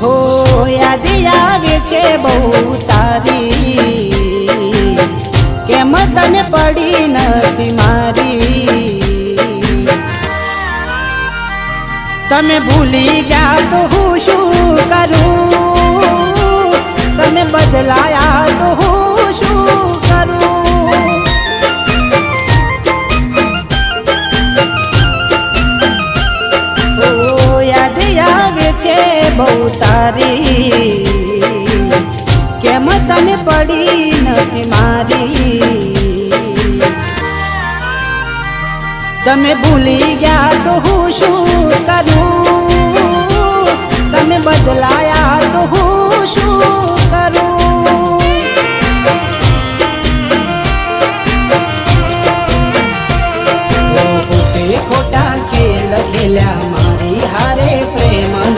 હો યાદ આવે છે બહુ તારી, કેમ તને પડી નથી મારી। તમે ભૂલી ગયા તો હું શું કરું, તમે બદલાયા તો હું શું કરું। ઓ યાદ આવે છે બહુ તારી, કેમ તને પડી નથી મારી। તમે ભૂલી ગયા તો હું શું કરું,